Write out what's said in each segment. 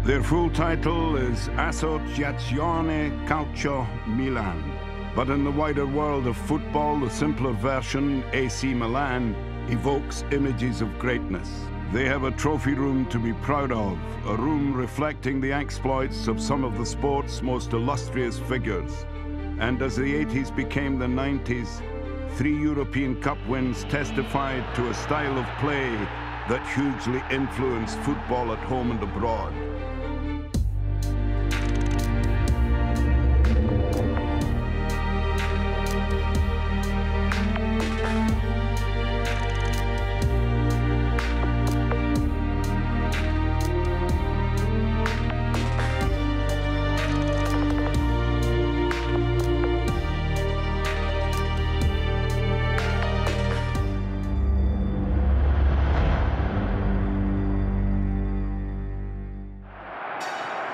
Their full title is Associazione Calcio Milan. But in the wider world of football, the simpler version, AC Milan, evokes images of greatness. They have a trophy room to be proud of, a room reflecting the exploits of some of the sport's most illustrious figures. And as the 80s became the 90s, 3 European Cup wins testified to a style of play that hugely influenced football at home and abroad.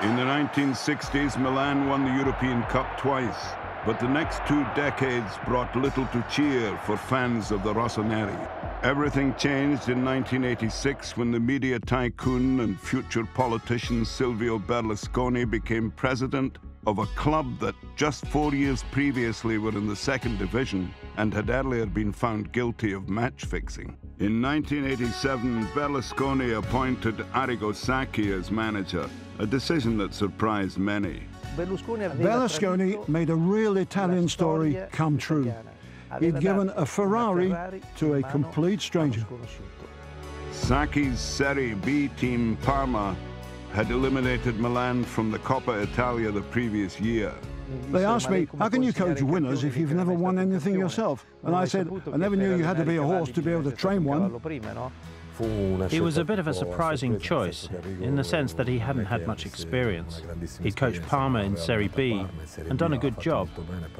In the 1960s, Milan won the European Cup twice, but the next 2 decades brought little to cheer for fans of the Rossoneri. Everything changed in 1986 when the media tycoon and future politician Silvio Berlusconi became president of a club that just 4 years previously were in the 2nd division and had earlier been found guilty of match fixing. In 1987, Berlusconi appointed Arrigo Sacchi as manager, a decision that surprised many. Berlusconi made a real Italian story come true. He'd given a Ferrari to a complete stranger. Sacchi's Serie B team Parma had eliminated Milan from the Coppa Italia the previous year. They asked me, how can you coach winners if you've never won anything yourself? And I said, I never knew you had to be a horse to be able to train one. He was a bit of a surprising choice, in the sense that he hadn't had much experience. He'd coached Parma in Serie B and done a good job,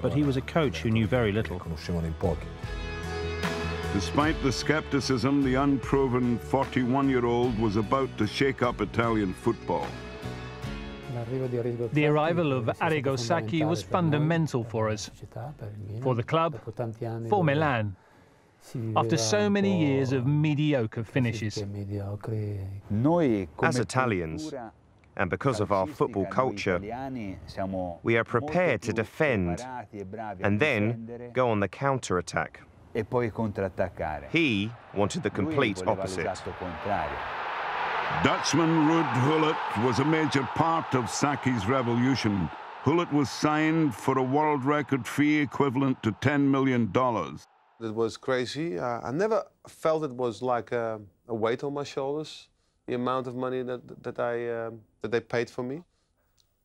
but he was a coach who knew very little. Despite the skepticism, the unproven 41-year-old was about to shake up Italian football. The arrival of Arrigo Sacchi was fundamental for us, for the club, for Milan. After so many years of mediocre finishes. As Italians, and because of our football culture, we are prepared to defend and then go on the counter-attack. He wanted the complete opposite. Dutchman Ruud Gullit was a major part of Sacchi's revolution. Gullit was signed for a world record fee equivalent to $10 million. It was crazy. I never felt it was like a weight on my shoulders, the amount of money that they paid for me.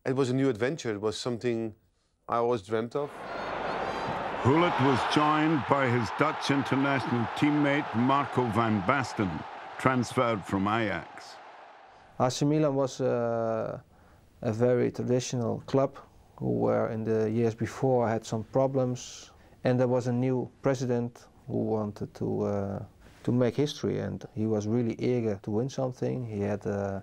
It was a new adventure. It was something I always dreamt of. Gullit was joined by his Dutch international teammate Marco van Basten, transferred from Ajax. AC Milan was a very traditional club who were in the years before had some problems. And there was a new president who wanted to make history, and he was really eager to win something. He had the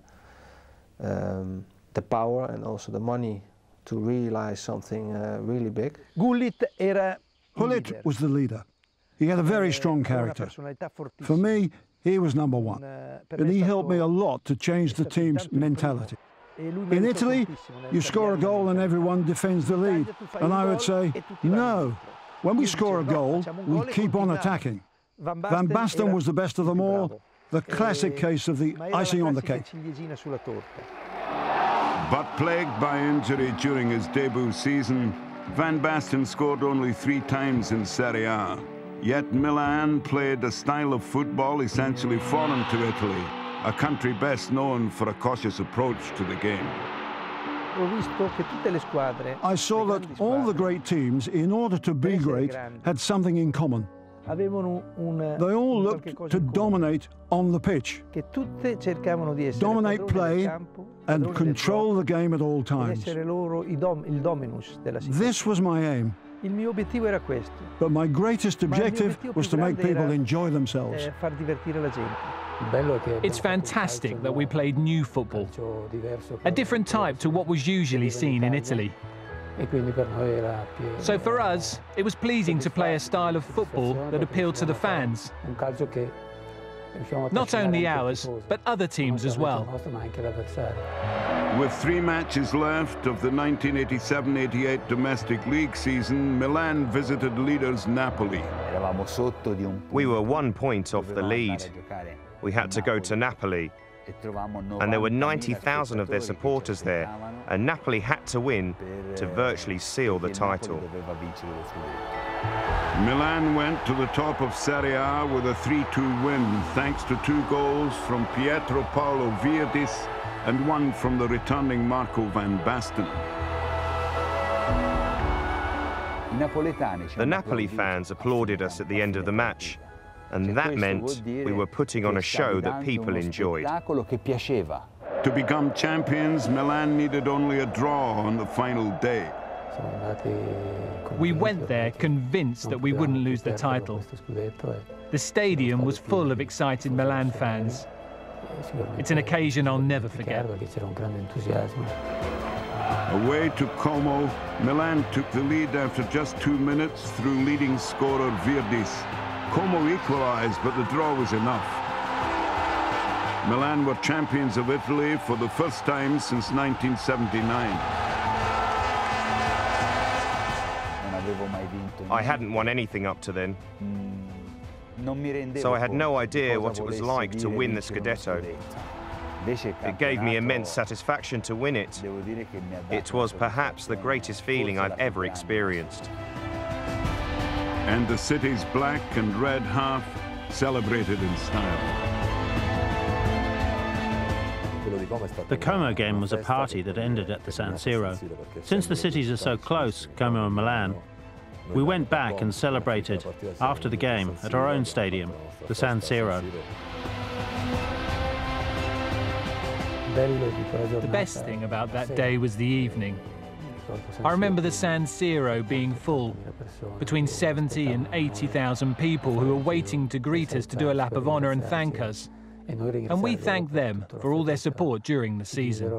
power and also the money to realize something really big. Gullit was the leader. He had a very strong character. For me, he was number one, and he helped me a lot to change the team's mentality. In Italy, you score a goal and everyone defends the lead, and I would say, no. When we score a goal, we keep on attacking. Van Basten was the best of them all, the classic case of the icing on the cake. But plagued by injury during his debut season, Van Basten scored only 3 times in Serie A. Yet Milan played a style of football essentially foreign to Italy, a country best known for a cautious approach to the game. I saw that all the great teams, in order to be great, had something in common. They all looked to dominate on the pitch, dominate play, and control the game at all times. This was my aim. But my greatest objective was to make people enjoy themselves. It's fantastic that we played new football, a different type to what was usually seen in Italy. So for us, it was pleasing to play a style of football that appealed to the fans. Not only ours, but other teams as well. With 3 matches left of the 1987-88 domestic league season, Milan visited leaders Napoli. We were 1 point off the lead. We had to go to Napoli, and there were 90,000 of their supporters there, and Napoli had to win to virtually seal the title. Milan went to the top of Serie A with a 3-2 win, thanks to 2 goals from Pietro Paolo Virdis and 1 from the returning Marco van Basten. The Napoli fans applauded us at the end of the match, and that meant we were putting on a show that people enjoyed. To become champions, Milan needed only a draw on the final day. We went there convinced that we wouldn't lose the title. The stadium was full of excited Milan fans. It's an occasion I'll never forget. Away to Como, Milan took the lead after just 2 minutes through leading scorer Virdis. Como equalised, but the draw was enough. Milan were champions of Italy for the first time since 1979. I hadn't won anything up to then, so I had no idea what it was like to win the Scudetto. It gave me immense satisfaction to win it. It was perhaps the greatest feeling I've ever experienced. And the city's black and red half celebrated in style. The Como game was a party that ended at the San Siro. Since the cities are so close, Como and Milan, we went back and celebrated after the game at our own stadium, the San Siro. The best thing about that day was the evening. I remember the San Siro being full, between 70 and 80,000 people who were waiting to greet us to do a lap of honour and thank us. And we thanked them for all their support during the season.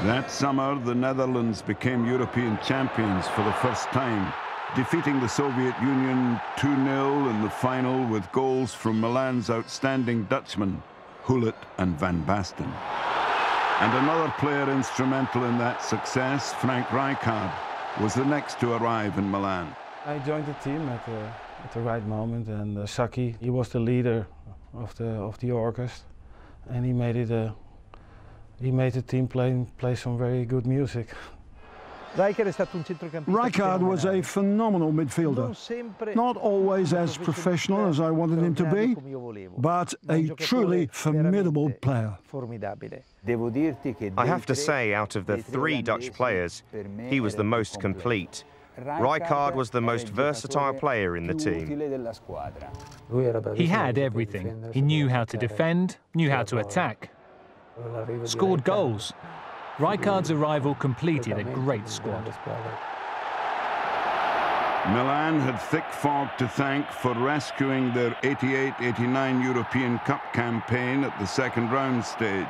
That summer, the Netherlands became European champions for the first time, defeating the Soviet Union 2-0 in the final with goals from Milan's outstanding Dutchmen, Gullit and Van Basten. And another player instrumental in that success, Frank Rijkaard, was the next to arrive in Milan. I joined the team at the right moment, and Saki, he was the leader of the orchestra, and he made the team play some very good music. Rijkaard was a phenomenal midfielder, not always as professional as I wanted him to be, but a truly formidable player. I have to say, out of the 3 Dutch players, he was the most complete. Rijkaard was the most versatile player in the team. He had everything. He knew how to defend, knew how to attack, scored goals. Rijkaard's arrival completed a great squad. Milan had thick fog to thank for rescuing their 88-89 European Cup campaign at the second round stage.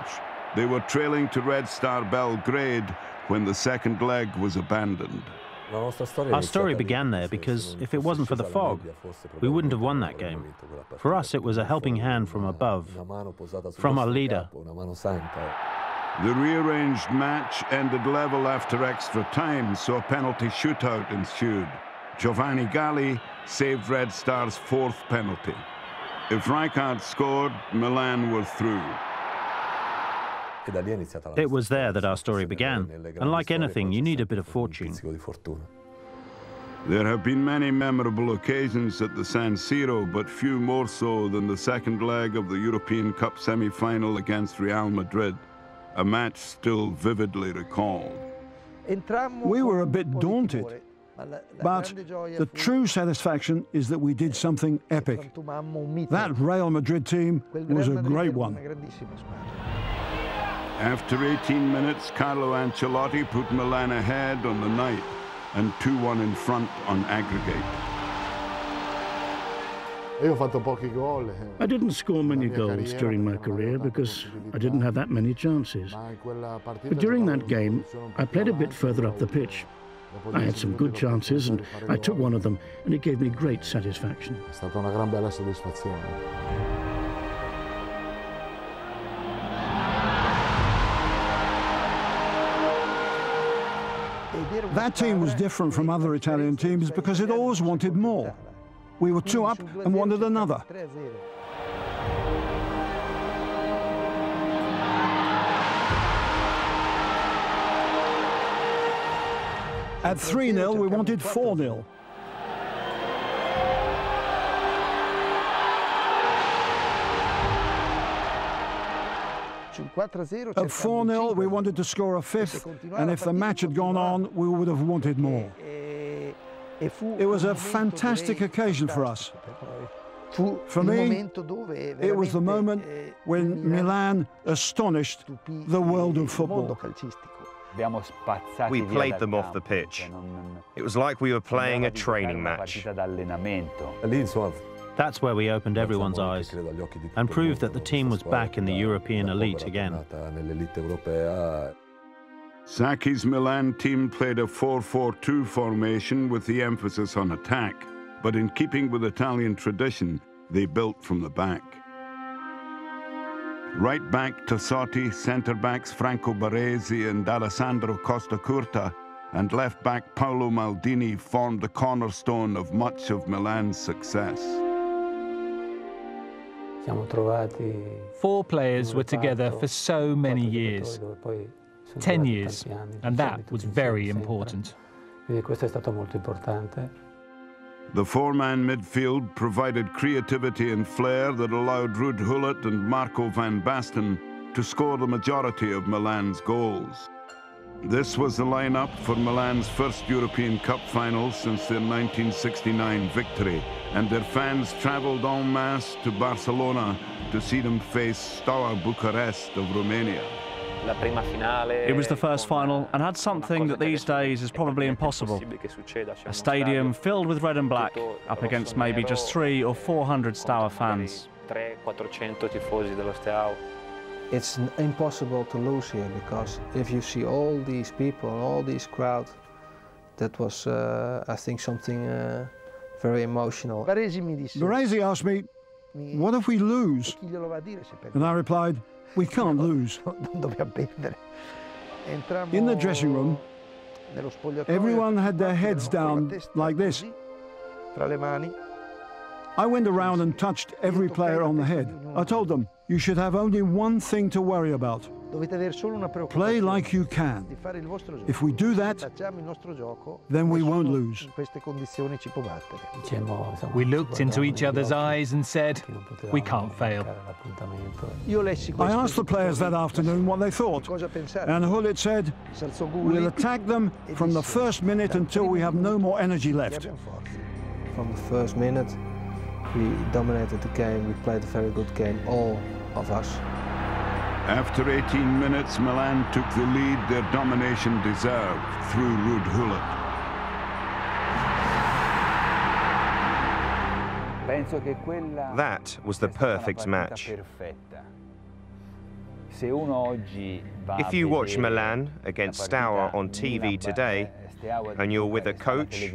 They were trailing to Red Star Belgrade when the second leg was abandoned. Our story began there because if it wasn't for the fog, we wouldn't have won that game. For us, it was a helping hand from above, from our leader. The rearranged match ended level after extra time, so a penalty shootout ensued. Giovanni Galli saved Red Star's 4th penalty. If Rijkaard scored, Milan were through. It was there that our story began, and like anything, you need a bit of fortune. There have been many memorable occasions at the San Siro, but few more so than the second leg of the European Cup semi-final against Real Madrid, a match still vividly recalled. We were a bit daunted, but the true satisfaction is that we did something epic. That Real Madrid team was a great one. After 18 minutes, Carlo Ancelotti put Milan ahead on the night and 2-1 in front on aggregate. I didn't score many goals during my career because I didn't have that many chances. But during that game, I played a bit further up the pitch. I had some good chances and I took one of them, and it gave me great satisfaction. That team was different from other Italian teams because it always wanted more. We were 2 up and wanted another. At 3-0, we wanted 4-0. At 4-0, we wanted to score a fifth, and if the match had gone on, we would have wanted more. It was a fantastic occasion for us. For me, it was the moment when Milan astonished the world of football. We played them off the pitch. It was like we were playing a training match. That's where we opened everyone's eyes and proved that the team was back in the European elite again. Sacchi's Milan team played a 4-4-2 formation with the emphasis on attack, but in keeping with Italian tradition, they built from the back. Right back Tassotti, centre-backs Franco Baresi and Alessandro Costacurta, and left-back Paolo Maldini formed the cornerstone of much of Milan's success. 4 players were together for so many years, 10 years, and that was very important. The 4-man midfield provided creativity and flair that allowed Ruud Gullit and Marco van Basten to score the majority of Milan's goals. This was the lineup for Milan's first European Cup final since their 1969 victory, and their fans travelled en masse to Barcelona to see them face Steaua Bucharest of Romania. It was the first final and had something that these days is probably impossible. A stadium filled with red and black, up against maybe just 300 or 400 Steaua fans. It's impossible to lose here because if you see all these people and all these crowd, that was, I think, something very emotional. Baresi asked me, what if we lose? And I replied, we can't lose. In the dressing room, everyone had their heads down like this. I went around and touched every player on the head. I told them, you should have only one thing to worry about. Play like you can. If we do that, then we won't lose. We looked into each other's eyes and said, we can't fail. I asked the players that afternoon what they thought, and Gullit said, we'll attack them from the first minute until we have no more energy left. From the first minute, we dominated the game. We played a very good game, all of us. After 18 minutes, Milan took the lead their domination deserved through Ruud Gullit. That was the perfect match. If you watch Milan against Steaua on TV today, and you're with a coach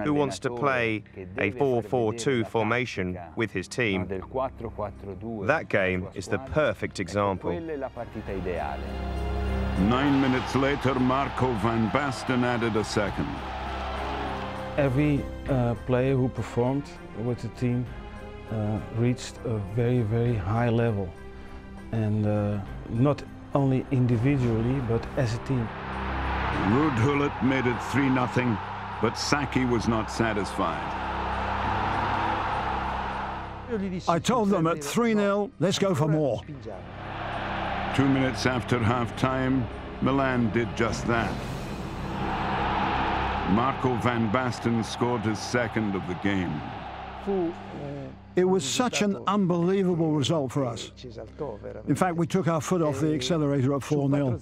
who wants to play a 4-4-2 formation with his team, that game is the perfect example. 9 minutes later, Marco van Basten added a second. Every player who performed with the team reached a very, very high level. And not only individually, but as a team. Ruud Gullit made it 3-0. But Sacchi was not satisfied. I told them at 3-0, let's go for more. 2 minutes after half-time, Milan did just that. Marco van Basten scored his second of the game. It was such an unbelievable result for us. In fact, we took our foot off the accelerator at 4-0.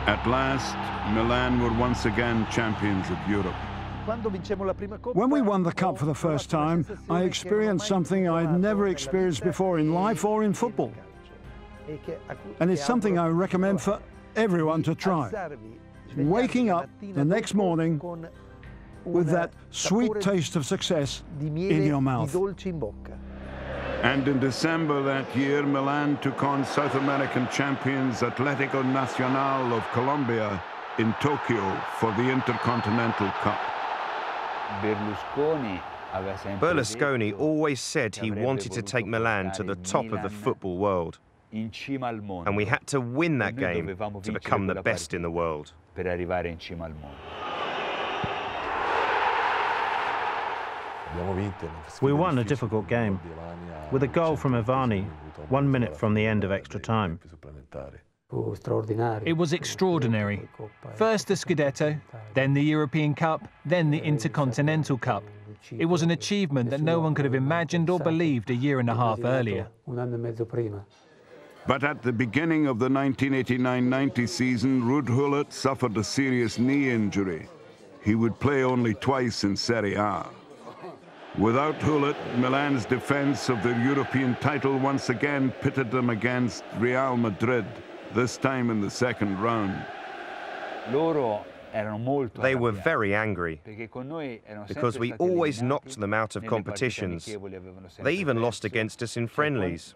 At last, Milan were once again champions of Europe. When we won the cup for the first time, I experienced something I'd never experienced before in life or in football. And it's something I recommend for everyone to try. Waking up the next morning with that sweet taste of success in your mouth. And in December that year, Milan took on South American champions Atlético Nacional of Colombia in Tokyo for the Intercontinental Cup. Berlusconi always said he wanted to take Milan to the top of the football world. And we had to win that game to become the best in the world. We won a difficult game, with a goal from Ivani, 1 minute from the end of extra time. It was extraordinary. First the Scudetto, then the European Cup, then the Intercontinental Cup. It was an achievement that no one could have imagined or believed a year and a half earlier. But at the beginning of the 1989-90 season, Ruud Gullit suffered a serious knee injury. He would play only twice in Serie A. Without Gullit, Milan's defense of their European title once again pitted them against Real Madrid, this time in the second round. They were very angry because we always knocked them out of competitions. They even lost against us in friendlies.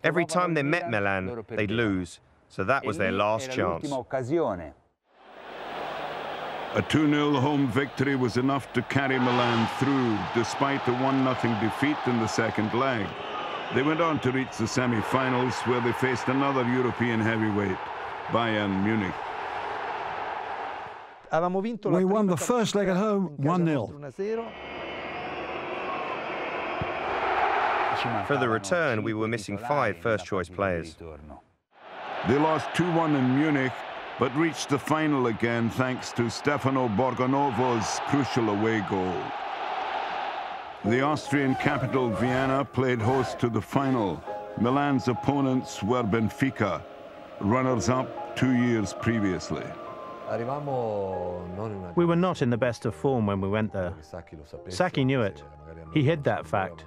Every time they met Milan, they'd lose, so that was their last chance. A 2-0 home victory was enough to carry Milan through, despite the 1-0 defeat in the second leg. They went on to reach the semi-finals, where they faced another European heavyweight, Bayern Munich. We won the first leg at home 1-0. For the return, we were missing 5 first-choice players. They lost 2-1 in Munich, but reached the final again thanks to Stefano Borgonovo's crucial away goal. The Austrian capital, Vienna, played host to the final. Milan's opponents were Benfica, runners-up 2 years previously. We were not in the best of form when we went there. Sacchi knew it. He hid that fact.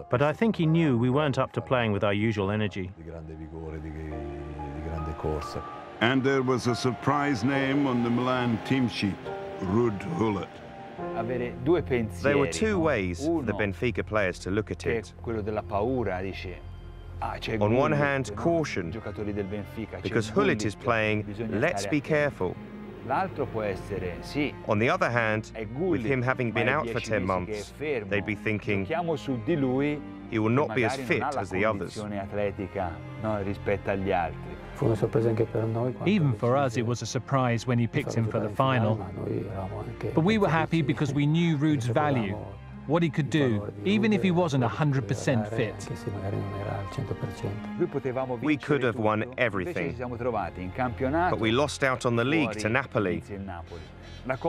But I think he knew we weren't up to playing with our usual energy. And there was a surprise name on the Milan team sheet, Ruud Gullit. There were 2 ways for the Benfica players to look at it. On one hand, caution, because Gullit is playing, let's be careful. On the other hand, with him having been out for 10 months, they'd be thinking, he will not be as fit as the others. Even for us, it was a surprise when he picked him for the final. But we were happy because we knew Ruud's value, what he could do, even if he wasn't 100% fit. We could have won everything, but we lost out on the league to Napoli.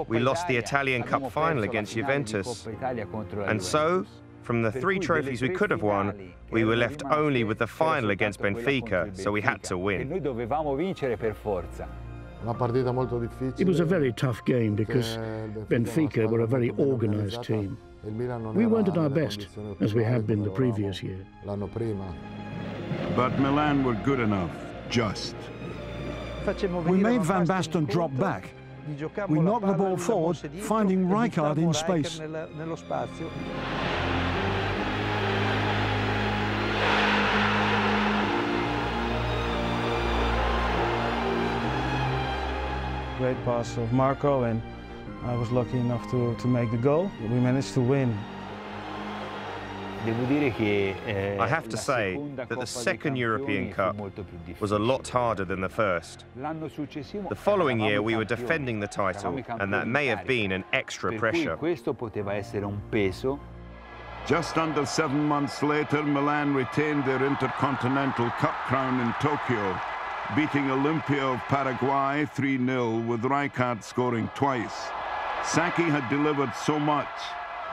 We lost the Italian Cup final against Juventus. And so, from the 3 trophies we could have won, we were left only with the final against Benfica, so we had to win. It was a very tough game because Benfica were a very organised team. We weren't at our best, as we had been the previous year. But Milan were good enough, just. We made Van Basten drop back. We knocked the ball forward, finding Rijkaard in space. Great pass of Marco, and I was lucky enough to make the goal. We managed to win. I have to say that the second European Cup was a lot harder than the first. The following year we were defending the title, and that may have been an extra pressure. Just under 7 months later, Milan retained their Intercontinental Cup crown in Tokyo, beating Olimpia of Paraguay 3-0 with Rijkaard scoring twice. Sacchi had delivered so much,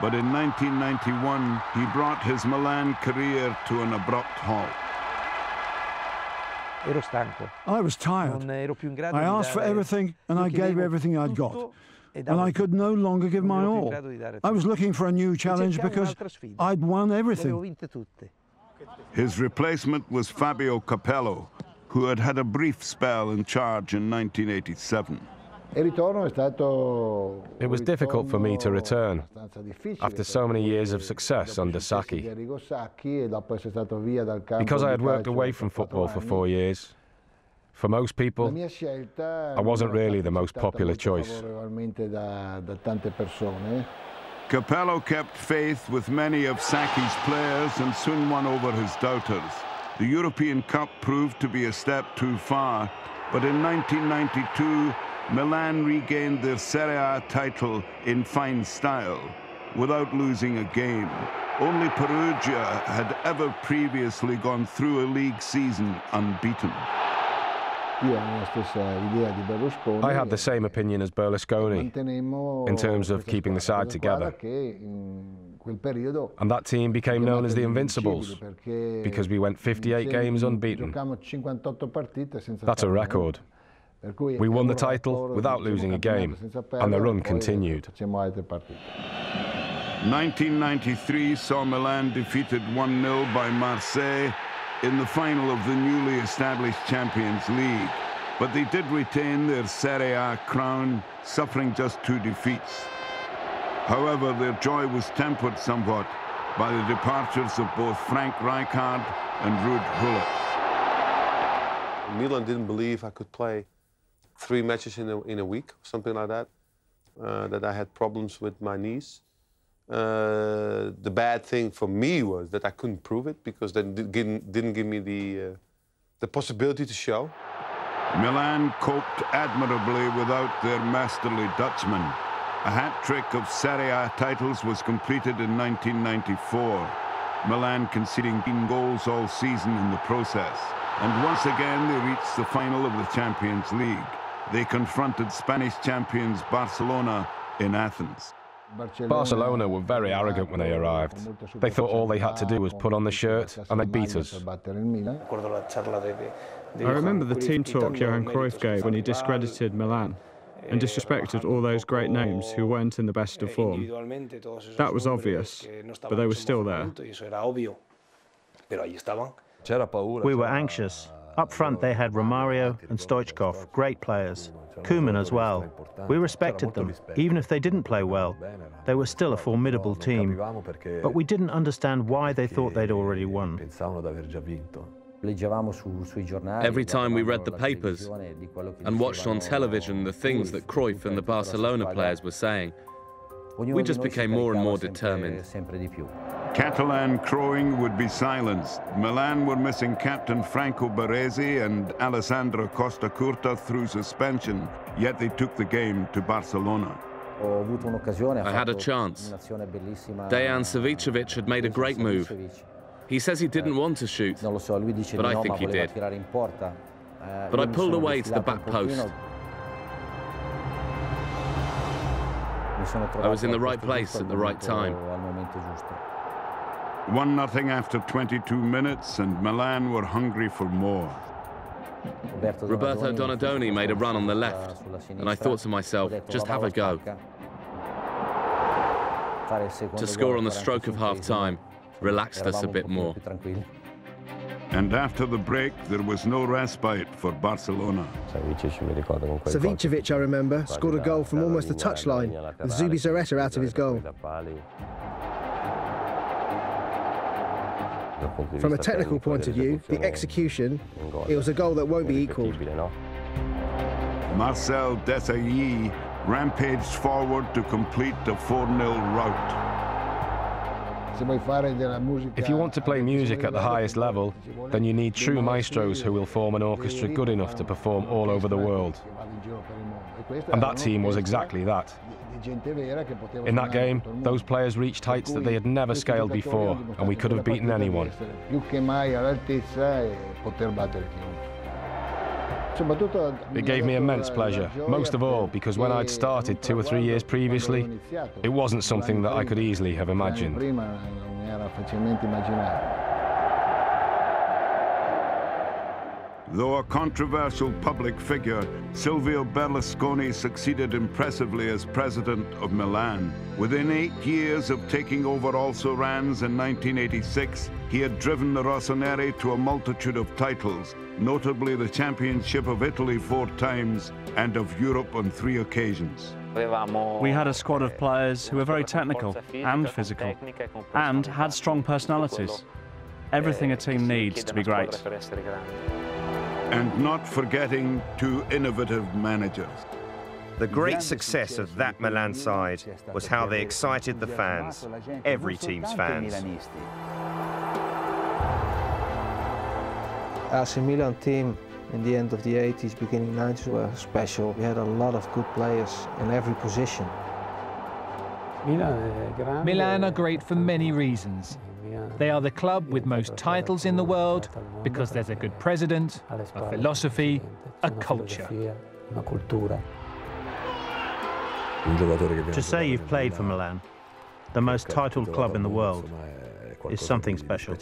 but in 1991 he brought his Milan career to an abrupt halt. I was tired. I asked for everything and I gave everything I'd got. And I could no longer give my all. I was looking for a new challenge because I'd won everything. His replacement was Fabio Capello, who had had a brief spell in charge in 1987. It was difficult for me to return after so many years of success under Sacchi. Because I had worked away from football for 4 years, for most people, I wasn't really the most popular choice. Capello kept faith with many of Sacchi's players and soon won over his doubters. The European Cup proved to be a step too far, but in 1992, Milan regained their Serie A title in fine style, without losing a game. Only Perugia had ever previously gone through a league season unbeaten. I had the same opinion as Berlusconi in terms of keeping the side together. And that team became known as the Invincibles because we went 58 games unbeaten. That's a record. We won the title without losing a game, and the run continued. 1993 saw Milan defeated 1-0 by Marseille in the final of the newly established Champions League, but they did retain their Serie A crown, suffering just 2 defeats. However, their joy was tempered somewhat by the departures of both Frank Rijkaard and Ruud Gullit. Milan didn't believe I could play 3 matches in a week, something like that, that I had problems with my knees. The bad thing for me was that I couldn't prove it because they didn't give me the possibility to show. Milan coped admirably without their masterly Dutchman. A hat-trick of Serie A titles was completed in 1994, Milan conceding 10 goals all season in the process. And once again they reached the final of the Champions League. They confronted Spanish champions Barcelona in Athens. Barcelona were very arrogant when they arrived. They thought all they had to do was put on the shirt and they beat us. I remember the team talk Johan Cruyff gave when he discredited Milan and disrespected all those great names who weren't in the best of form. That was obvious, but they were still there. We were anxious. Up front they had Romario and Stoichkov, great players. Koeman as well. We respected them, even if they didn't play well. They were still a formidable team, but we didn't understand why they thought they'd already won. Every time we read the papers and watched on television the things that Cruyff and the Barcelona players were saying, we just became more and more determined. Catalan crowing would be silenced. Milan were missing captain Franco Baresi and Alessandro Costa Curta through suspension, yet they took the game to Barcelona. I had a chance. Dejan Savicevic had made a great move. He says he didn't want to shoot, but I think he did. But I pulled away to the back post. I was in the right place at the right time. 1-0 after 22 minutes, and Milan were hungry for more. Roberto Donadoni made a run on the left, and I thought to myself, just have a go. To score on the stroke of half-time relaxed us a bit more. And after the break, there was no respite for Barcelona. Savicevic, I remember, scored a goal from almost the touchline, with Zubizarreta out of his goal. From a technical point of view, the execution, it was a goal that won't be equalled. Marcel Desailly rampaged forward to complete a 4-0 rout. If you want to play music at the highest level, then you need true maestros who will form an orchestra good enough to perform all over the world. And that team was exactly that. In that game, those players reached heights that they had never scaled before, and we could have beaten anyone. It gave me immense pleasure, most of all because when I'd started 2 or 3 years previously, it wasn't something that I could easily have imagined. Though a controversial public figure, Silvio Berlusconi succeeded impressively as president of Milan. Within 8 years of taking over also Rans in 1986, he had driven the Rossoneri to a multitude of titles, notably the Championship of Italy 4 times and of Europe on 3 occasions. We had a squad of players who were very technical and physical, and had strong personalities. Everything a team needs to be great. And not forgetting 2 innovative managers. The great success of that Milan side was how they excited the fans, every team's fans. AC Milan team in the end of the 80s, beginning 90s were special. We had a lot of good players in every position. Milan are great for many reasons. They are the club with most titles in the world because there's a good president, a philosophy, a culture. To say you've played for Milan, the most titled club in the world, is something special.